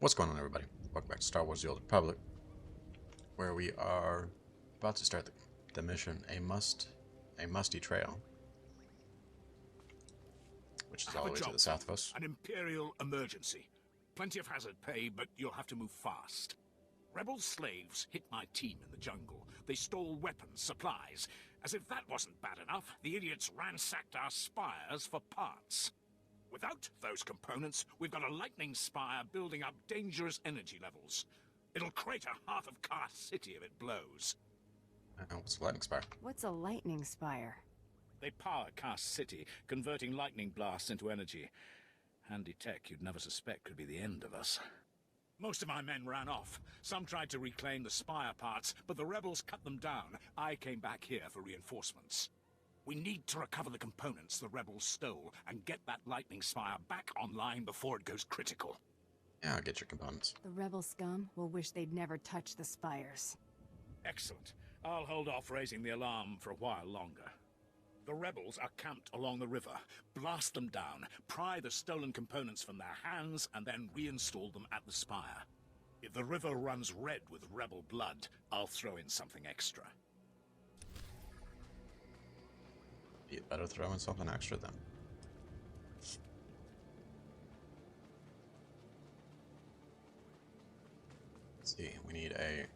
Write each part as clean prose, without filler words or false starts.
What's going on, everybody? Welcome back to Star Wars: The Old Republic, where we are about to start the mission, a Musty Trail, which is all the way to the south of us. An Imperial emergency. Plenty of hazard pay, but you'll have to move fast. Rebel slaves hit my team in the jungle. They stole weapons, supplies. As if that wasn't bad enough, the idiots ransacked our spires for parts. Without those components, we've got a lightning spire building up dangerous energy levels. It'll crater half of Car City if it blows. What's a lightning spire? What's a lightning spire? They power Car City, converting lightning blasts into energy. Handy tech you'd never suspect could be the end of us. Most of my men ran off. Some tried to reclaim the spire parts, but the rebels cut them down. I came back here for reinforcements. We need to recover the components the rebels stole and get that lightning spire back online before it goes critical. Yeah, I'll get your components. The rebel scum will wish they'd never touched the spires. Excellent. I'll hold off raising the alarm for a while longer. The rebels are camped along the river. Blast them down, pry the stolen components from their hands, and then reinstall them at the spire. If the river runs red with rebel blood, I'll throw in something extra. You'd better throw in something extra then. Let's see, we need a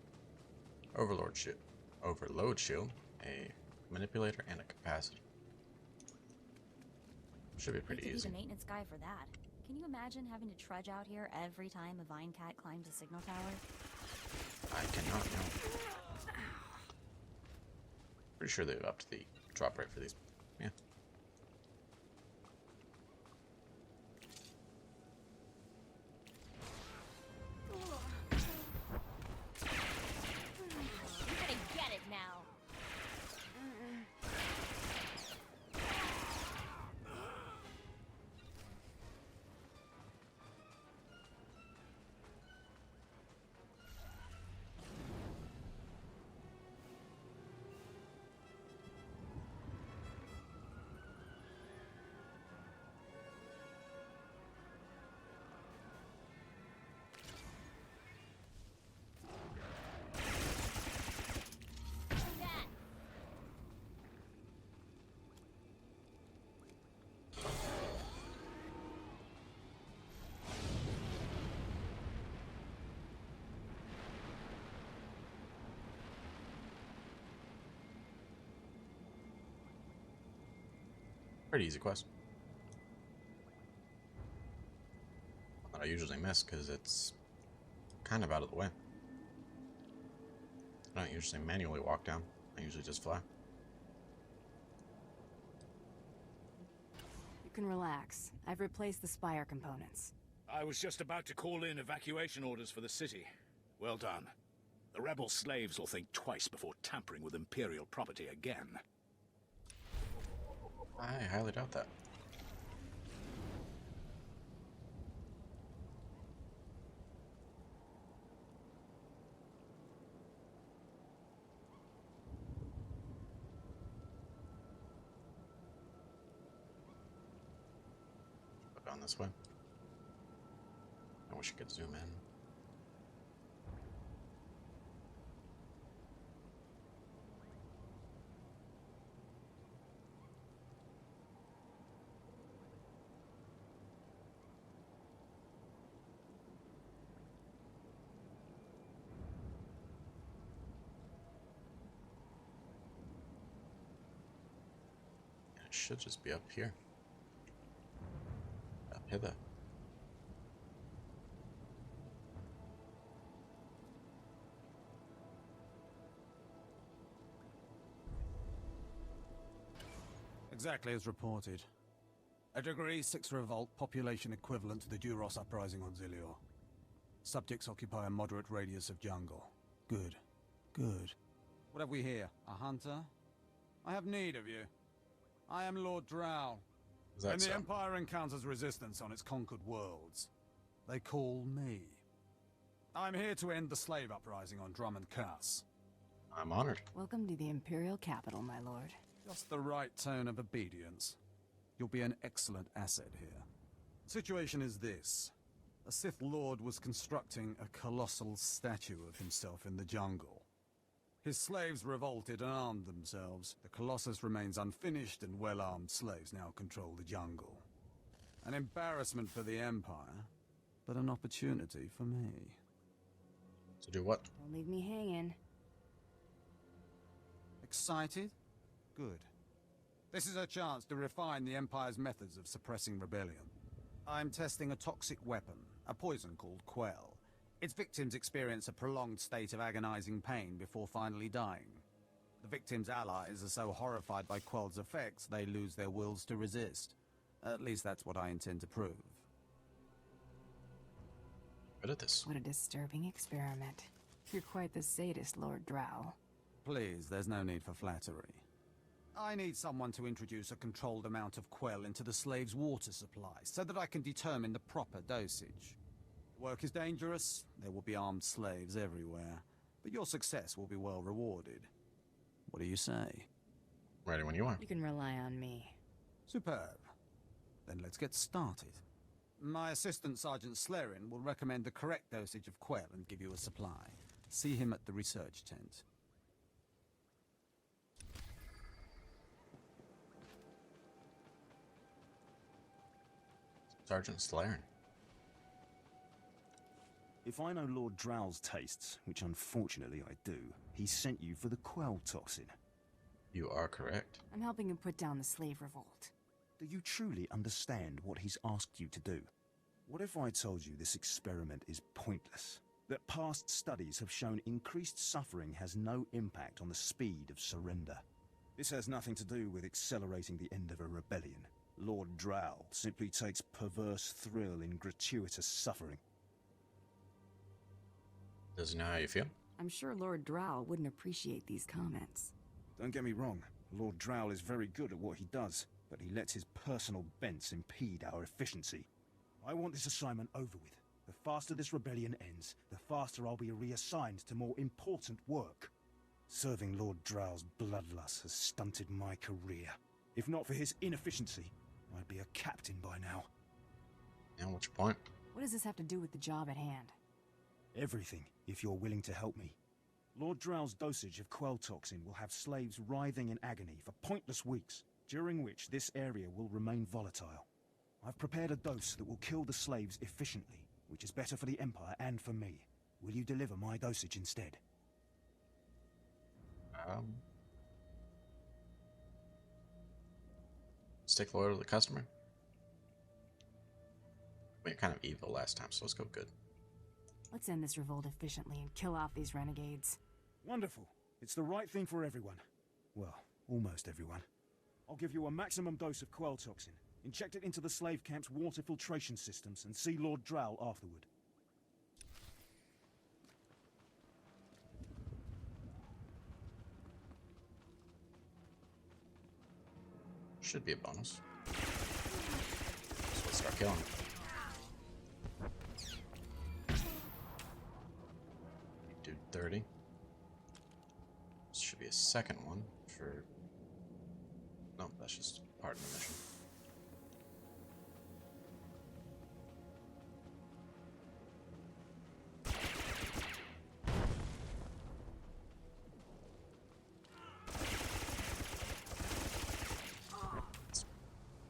overload shield, a manipulator, and a capacitor. Should be pretty easy. The maintenance guy for that. Can you imagine having to trudge out here every time a vine cat climbs a signal tower? I cannot, no. Pretty sure they've upped the drop rate for these. Yeah. You're gonna get it now. Pretty easy quest. One that I usually miss because it's kind of out of the way. I don't usually manually walk down. I usually just fly. You can relax. I've replaced the spire components. I was just about to call in evacuation orders for the city. Well done. The rebel slaves will think twice before tampering with Imperial property again. I highly doubt that. Look on this way. I wish I could zoom in. It should just be up here. Up hither. Exactly as reported. A Degree 6 revolt, population equivalent to the Duros uprising on SWTOR. Subjects occupy a moderate radius of jungle. Good. Good. What have we here? A hunter? I have need of you. I am Lord Drow. When the Empire encounters resistance on its conquered worlds, they call me. I'm here to end the slave uprising on Drummond Cass. I'm honored. Welcome to the Imperial capital, my lord. Just the right tone of obedience. You'll be an excellent asset here. Situation is this. A Sith Lord was constructing a colossal statue of himself in the jungle. His slaves revolted and armed themselves. The Colossus remains unfinished, and well-armed slaves now control the jungle. An embarrassment for the Empire, but an opportunity for me. To do what? Don't leave me hanging. Excited? Good. This is a chance to refine the Empire's methods of suppressing rebellion. I'm testing a toxic weapon, a poison called Quell. Its victims experience a prolonged state of agonizing pain before finally dying. The victims' allies are so horrified by Quell's effects, they lose their wills to resist. At least that's what I intend to prove. Good at this. What a disturbing experiment. You're quite the sadist, Lord Drow. Please, there's no need for flattery. I need someone to introduce a controlled amount of Quell into the slaves' water supply, so that I can determine the proper dosage. The work is dangerous, there will be armed slaves everywhere, but your success will be well rewarded. What do you say? Ready when you are. You can rely on me. Superb. Then let's get started. My assistant, Sergeant Slerin, will recommend the correct dosage of Quell and give you a supply. See him at the research tent. Sergeant Slayer. If I know Lord Drow's tastes, which unfortunately I do, he sent you for the Quell toxin. You are correct. I'm helping him put down the slave revolt. Do you truly understand what he's asked you to do? What if I told you this experiment is pointless? That past studies have shown increased suffering has no impact on the speed of surrender? This has nothing to do with accelerating the end of a rebellion. Lord Drow simply takes perverse thrill in gratuitous suffering. Does he know how you feel? I'm sure Lord Drow wouldn't appreciate these comments. Don't get me wrong, Lord Drow is very good at what he does, but he lets his personal bents impede our efficiency. I want this assignment over with. The faster this rebellion ends, the faster I'll be reassigned to more important work. Serving Lord Drow's bloodlust has stunted my career. If not for his inefficiency, I'd be a captain by now. And what's your point? What does this have to do with the job at hand? Everything, if you're willing to help me. Lord Drow's dosage of Quell toxin will have slaves writhing in agony for pointless weeks, during which this area will remain volatile. I've prepared a dose that will kill the slaves efficiently, which is better for the Empire and for me. Will you deliver my dosage instead? Stick loyal to the customer. We were kind of evil last time, so let's go good. Let's end this revolt efficiently and kill off these renegades. Wonderful. It's the right thing for everyone. Well, almost everyone. I'll give you a maximum dose of Quell toxin. Inject it into the slave camp's water filtration systems and see Lord Drow afterward. Should be a bonus. So let's start killing. Do 30. This should be a second one for... No, that's just part of the mission.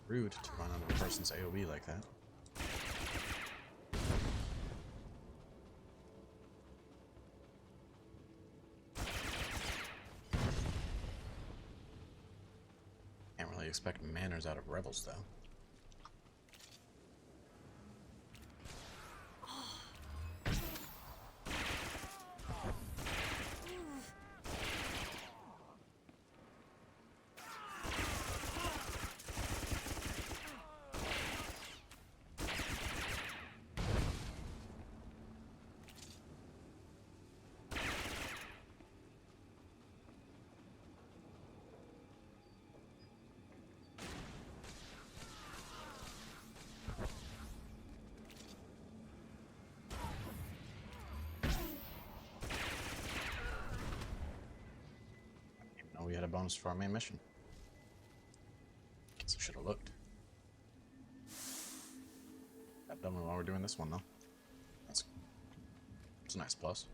Rude to run under a person's AoE like that. Can't really expect manners out of rebels, though. We had a bonus for our main mission. Guess I should have looked. I've done it while we're doing this one, though. a nice plus.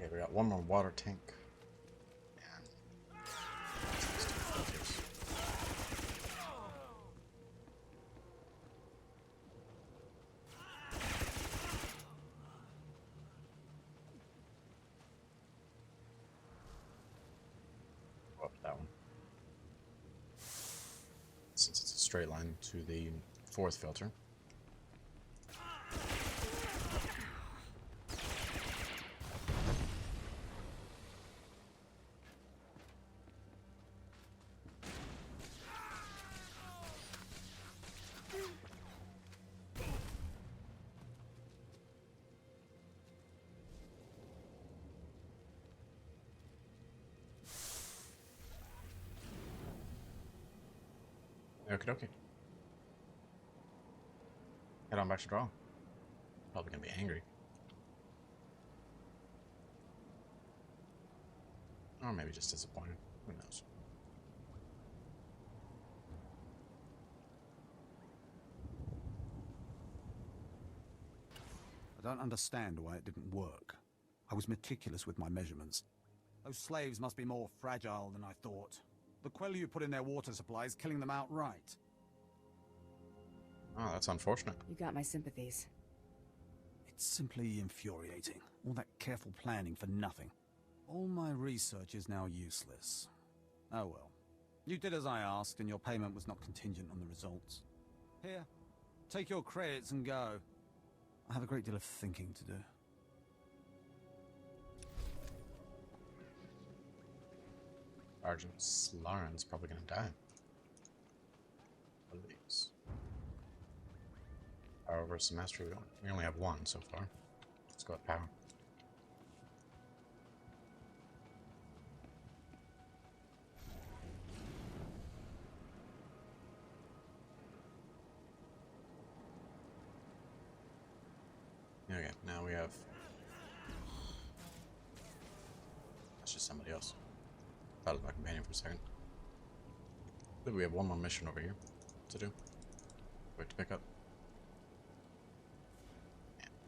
Okay, we got one more water tank. And these two filters. Go up that one. Since it's a straight line to the fourth filter. Okie dokie. Head on back to draw. Probably gonna be angry. Or maybe just disappointed. Who knows? I don't understand why it didn't work. I was meticulous with my measurements. Those slaves must be more fragile than I thought. The quell you put in their water supply is killing them outright. Oh, that's unfortunate. You got my sympathies. It's simply infuriating. All that careful planning for nothing. All my research is now useless. Oh well. You did as I asked, and your payment was not contingent on the results. Here, take your credits and go. I have a great deal of thinking to do. Sergeant Slaren's probably gonna die. Please. Power versus mastery. We only have one so far. Let's go with power. Okay, now we have. That's just somebody else. Thought of my companion for a second. I think we have one more mission over here to do. We have to pick up.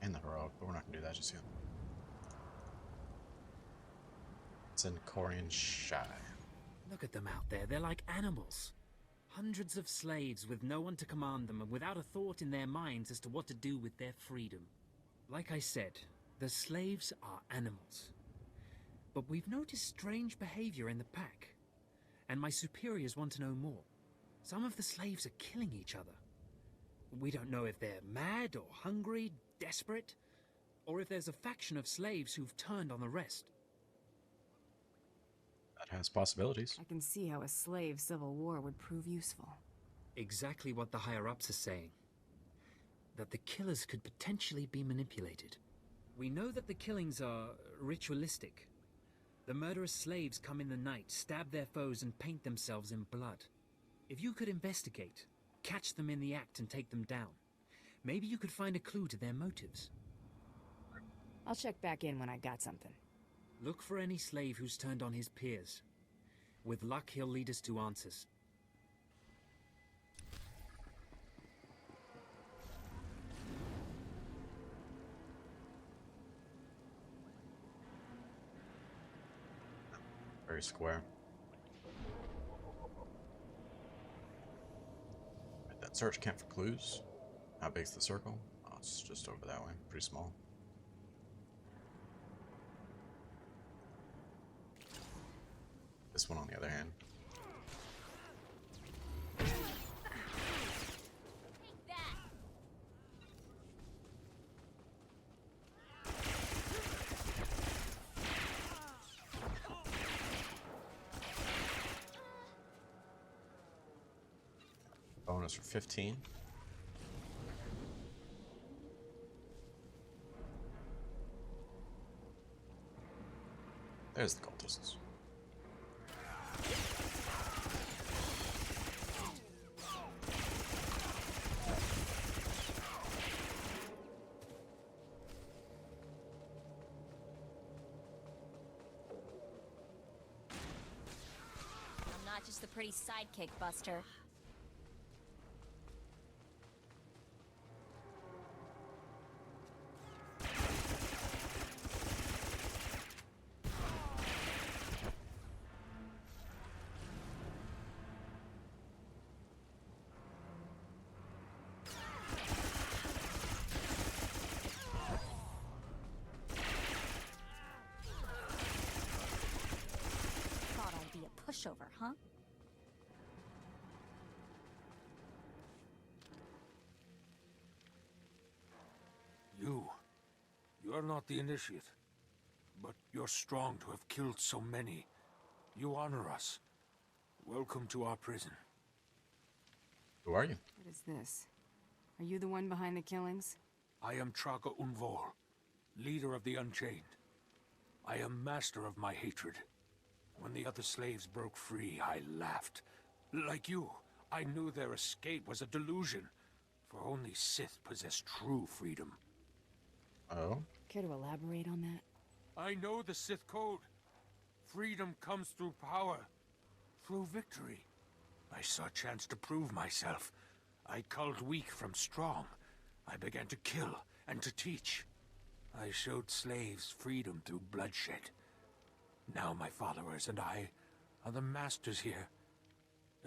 And the heroic, but we're not gonna do that just yet. It's in Corian Shy. Look at them out there, they're like animals. Hundreds of slaves with no one to command them and without a thought in their minds as to what to do with their freedom. Like I said, the slaves are animals. But we've noticed strange behavior in the pack. And my superiors want to know more. Some of the slaves are killing each other. We don't know if they're mad or hungry, desperate, or if there's a faction of slaves who've turned on the rest. That has possibilities. I can see how a slave civil war would prove useful. Exactly what the higher-ups are saying. That the killers could potentially be manipulated. We know that the killings are ritualistic. The murderous slaves come in the night, stab their foes, and paint themselves in blood. If you could investigate, catch them in the act and take them down, maybe you could find a clue to their motives. I'll check back in when I got something. Look for any slave who's turned on his peers. With luck, he'll lead us to answers. Very square. Right, that search camp for clues. How big's the circle? Oh, it's just over that way. Pretty small. This one, on the other hand. bonus for 15. There's the cultists. I'm not just the pretty sidekick, Buster. Thought I'd be a pushover, huh? You're not the initiate, but you're strong to have killed so many. You honor us. Welcome to our prison. Who are you? What is this? Are you the one behind the killings? I am Traga Unvor, leader of the Unchained. I am master of my hatred. When the other slaves broke free, I laughed. Like you, I knew their escape was a delusion, for only Sith possess true freedom. Oh? Care to elaborate on that? I know the Sith code. Freedom comes through power, through victory. I saw a chance to prove myself. I culled weak from strong. I began to kill and to teach. I showed slaves freedom through bloodshed. Now my followers and I are the masters here.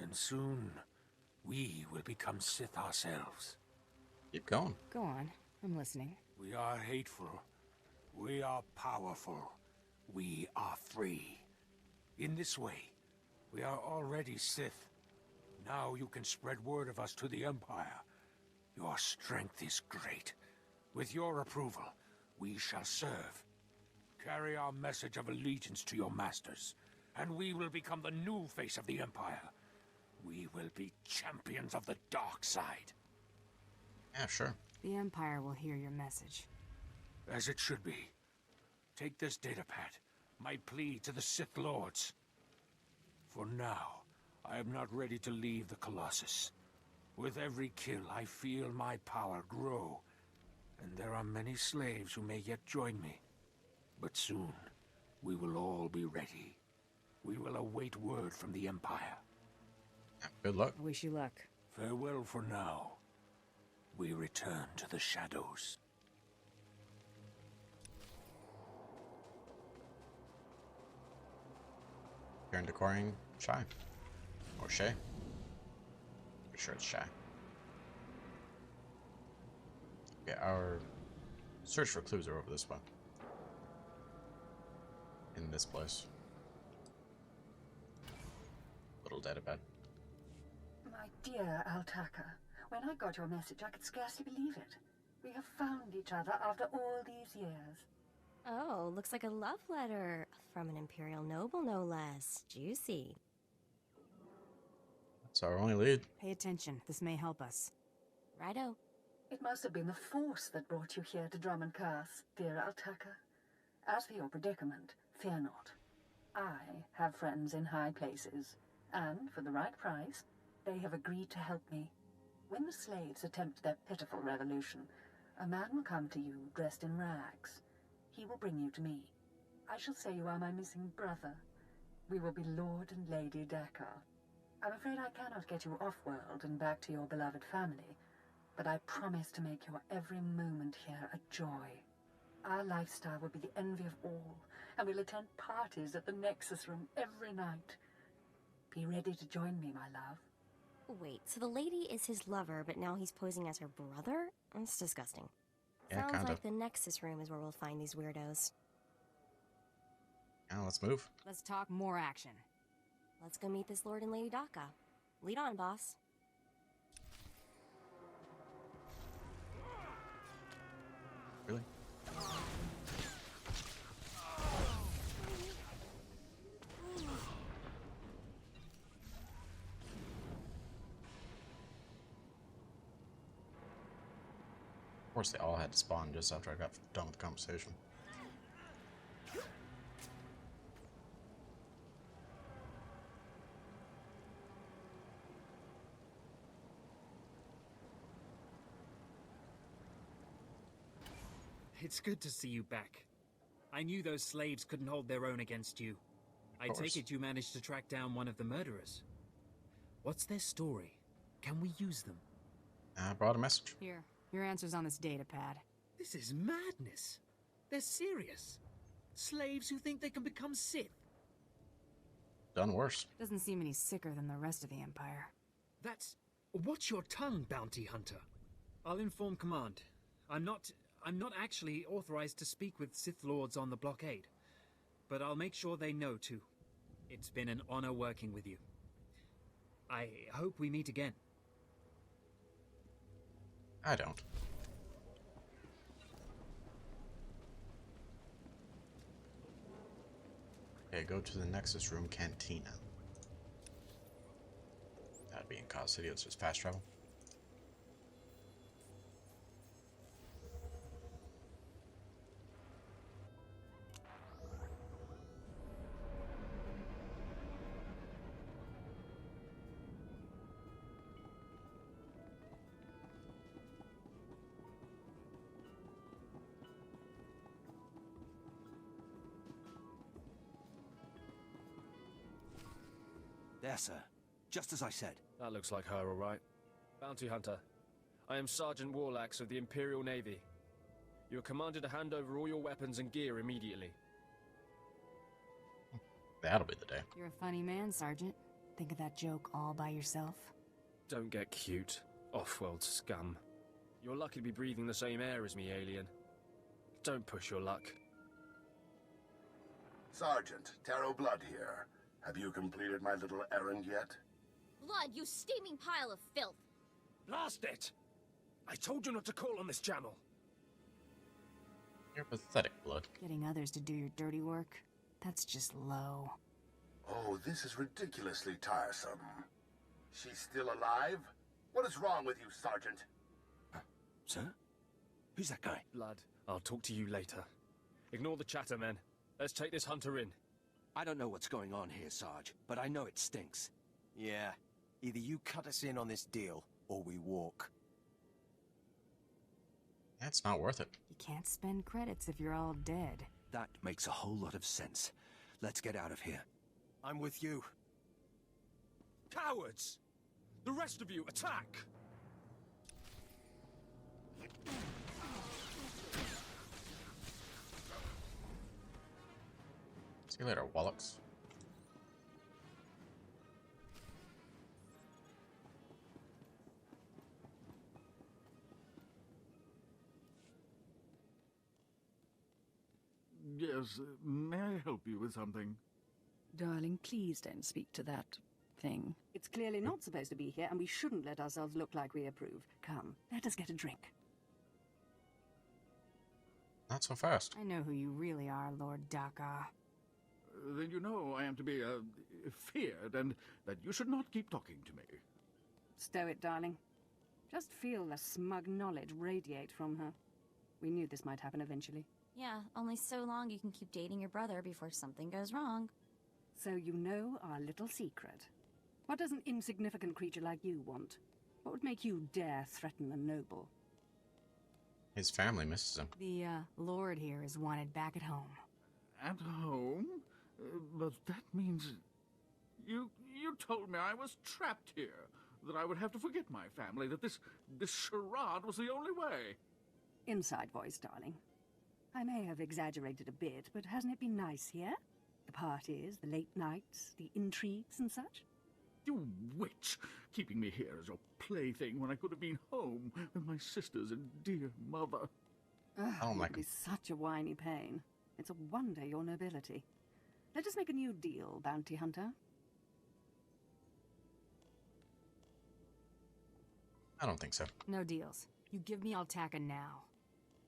And soon, we will become Sith ourselves. Keep going. Go on. I'm listening. We are hateful. We are powerful. We are free. In this way, we are already Sith. Now you can spread word of us to the Empire. Your strength is great. With your approval, we shall serve. Carry our message of allegiance to your masters, and we will become the new face of the Empire. We will be champions of the dark side. Yeah, sure. The Empire will hear your message. As it should be. Take this datapad, my plea to the Sith Lords. For now, I am not ready to leave the Colossus. With every kill, I feel my power grow, and there are many slaves who may yet join me. But soon, we will all be ready. We will await word from the Empire. Yeah, good luck. I wish you luck. Farewell for now. We return to the shadows. You're acquiring Shy. Or Shay. Pretty sure it's Shy. Okay, our search for clues are over this way. In this place. Little databed. My dear Altaka, when I got your message, I could scarcely believe it. We have found each other after all these years. Oh, looks like a love letter. From an Imperial noble, no less. Juicy. That's our only lead. Pay attention. This may help us. Righto. It must have been the Force that brought you here to Drum and Curse, dear Altaka. As for your predicament, fear not. I have friends in high places, and for the right price, they have agreed to help me. When the slaves attempt their pitiful revolution, a man will come to you dressed in rags. He will bring you to me. I shall say you are my missing brother. We will be Lord and Lady Dakar. I'm afraid I cannot get you off-world and back to your beloved family, but I promise to make your every moment here a joy. Our lifestyle will be the envy of all, and we'll attend parties at the Nexus Room every night. Be ready to join me, my love. Wait, so the lady is his lover, but now he's posing as her brother? That's disgusting. Yeah, Sounds kinda. like the Nexus Room is where we'll find these weirdos. Yeah, let's move. Let's talk more action. Let's go meet this Lord and Lady Daka. Lead on, boss. Really? course, they all had to spawn just after I got done with the conversation. It's good to see you back. I knew those slaves couldn't hold their own against you. I take it you managed to track down one of the murderers. What's their story? Can we use them? I brought a message. Here, your answer's on this data pad. This is madness. They're serious. Slaves who think they can become Sith. Done worse. Doesn't seem any sicker than the rest of the Empire. That's... Watch your tongue, bounty hunter. I'll inform command. I'm not actually authorized to speak with Sith Lords on the blockade. But I'll make sure they know, too. It's been an honor working with you. I hope we meet again. I don't. Okay, go to the Nexus Room Cantina. That'd be in Cause City. It's just fast travel. There, sir. Just as I said. That looks like her, all right. Bounty Hunter. I am Sergeant Warlax of the Imperial Navy. You are commanded to hand over all your weapons and gear immediately. That'll be the day. You're a funny man, Sergeant. Think of that joke all by yourself. Don't get cute, off-world scum. You're lucky to be breathing the same air as me, alien. Don't push your luck. Sergeant, Taro Blood here. Have you completed my little errand yet? Blood, you steaming pile of filth! Blast it! I told you not to call on this channel. You're pathetic, Blood. Getting others to do your dirty work? That's just low. Oh, this is ridiculously tiresome. She's still alive? What is wrong with you, Sergeant? Sir? Who's that guy? Blood, I'll talk to you later. Ignore the chatter, men. Let's take this hunter in. I don't know what's going on here, Sarge, but I know it stinks. Yeah, either you cut us in on this deal, or we walk. That's not worth it. You can't spend credits if you're all dead. That makes a whole lot of sense. Let's get out of here. I'm with you. Cowards! The rest of you, attack! See you later, Wallachs. Yes, may I help you with something? Darling, please don't speak to that thing. It's clearly not supposed to be here, and we shouldn't let ourselves look like we approve. Come, let us get a drink. Not so fast. I know who you really are, Lord Daka. Then you know I am to be, feared, and that you should not keep talking to me. Stow it, darling. Just feel the smug knowledge radiate from her. We knew this might happen eventually. Yeah, only so long you can keep dating your brother before something goes wrong. So you know our little secret. What does an insignificant creature like you want? What would make you dare threaten a noble? His family misses him. The, Lord here is wanted back at home. At home? But that means... You told me I was trapped here, that I would have to forget my family, that this charade was the only way. Inside voice, darling. I may have exaggerated a bit, but hasn't it been nice here? The parties, the late nights, the intrigues and such? You witch! Keeping me here as your plaything when I could have been home with my sisters and dear mother. I don't like it would be such a whiny pain. It's a wonder your nobility. Let us make a new deal, bounty hunter. I don't think so. No deals. You give me Altaka now.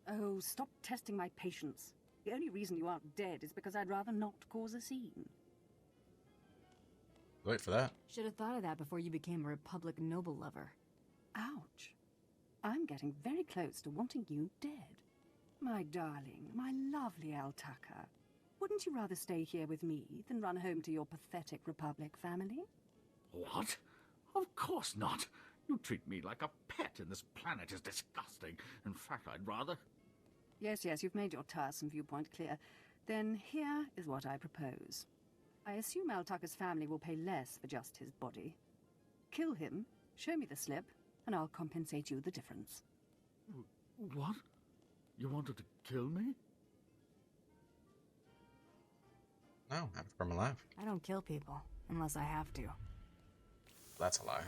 Oh, stop testing my patience. The only reason you aren't dead is because I'd rather not cause a scene. Wait for that. Should have thought of that before you became a Republic noble lover. Ouch. I'm getting very close to wanting you dead. My darling, my lovely Altaka. Wouldn't you rather stay here with me than run home to your pathetic Republic family? What? Of course not. You treat me like a pet, and this planet is disgusting. In fact, I'd rather... Yes, yes, you've made your tiresome viewpoint clear. Then here is what I propose. I assume Altaka's family will pay less for just his body. Kill him, show me the slip, and I'll compensate you the difference. What? You wanted to kill me? No, I'm from alive. I don't kill people, unless I have to. That's a lie.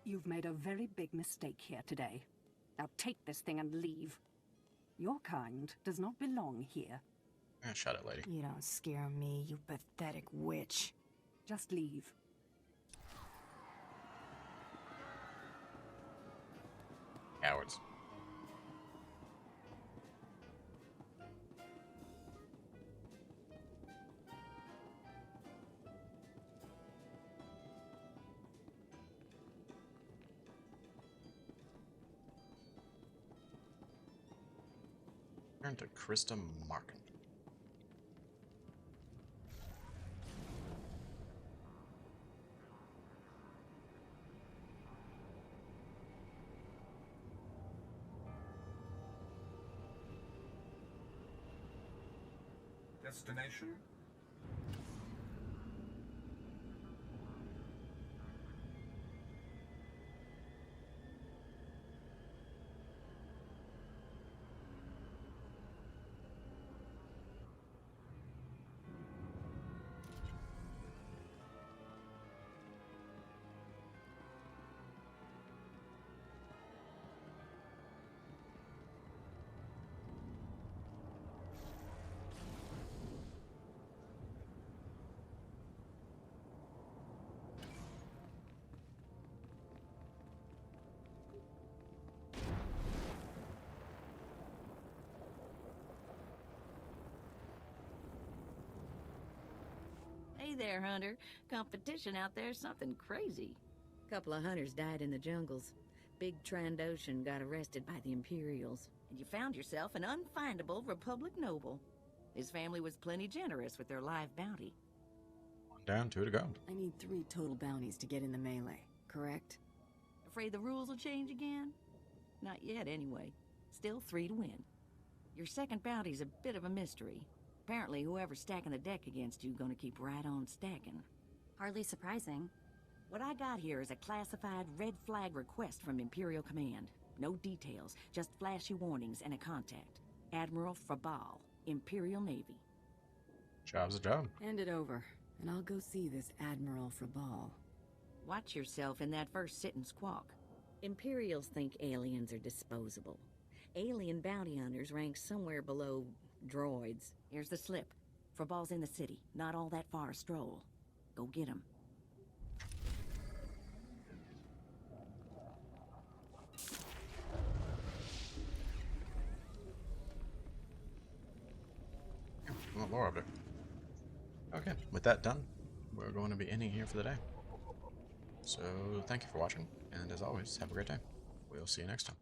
You've made a very big mistake here today. Now take this thing and leave. Your kind does not belong here. Shut it, lady. You don't scare me, you pathetic witch. Just leave. Cowards. Turn to Krista Markin. Destination? Hey there, Hunter. Competition out there's something crazy. Couple of hunters died in the jungles. Big Trandoshan got arrested by the Imperials. And you found yourself an unfindable Republic noble. His family was plenty generous with their live bounty. One down, 2 to go. I need 3 total bounties to get in the melee, correct? Afraid the rules will change again? Not yet, anyway. Still 3 to win. Your second bounty's a bit of a mystery. Apparently, whoever's stacking the deck against you gonna keep right on stacking. Hardly surprising. What I got here is a classified red flag request from Imperial Command. No details, just flashy warnings and a contact. Admiral Frabal, Imperial Navy. Job's a job. Hand it over, and I'll go see this Admiral Frabal. Watch yourself in that first sit and squawk. Imperials think aliens are disposable. Alien bounty hunters rank somewhere below droids. Here's the slip. Frabal's in the city, not all that far a stroll. Go get him. Well, lore of it. Okay, with that done, we're going to be ending here for the day. So, thank you for watching, and as always, have a great day. We'll see you next time.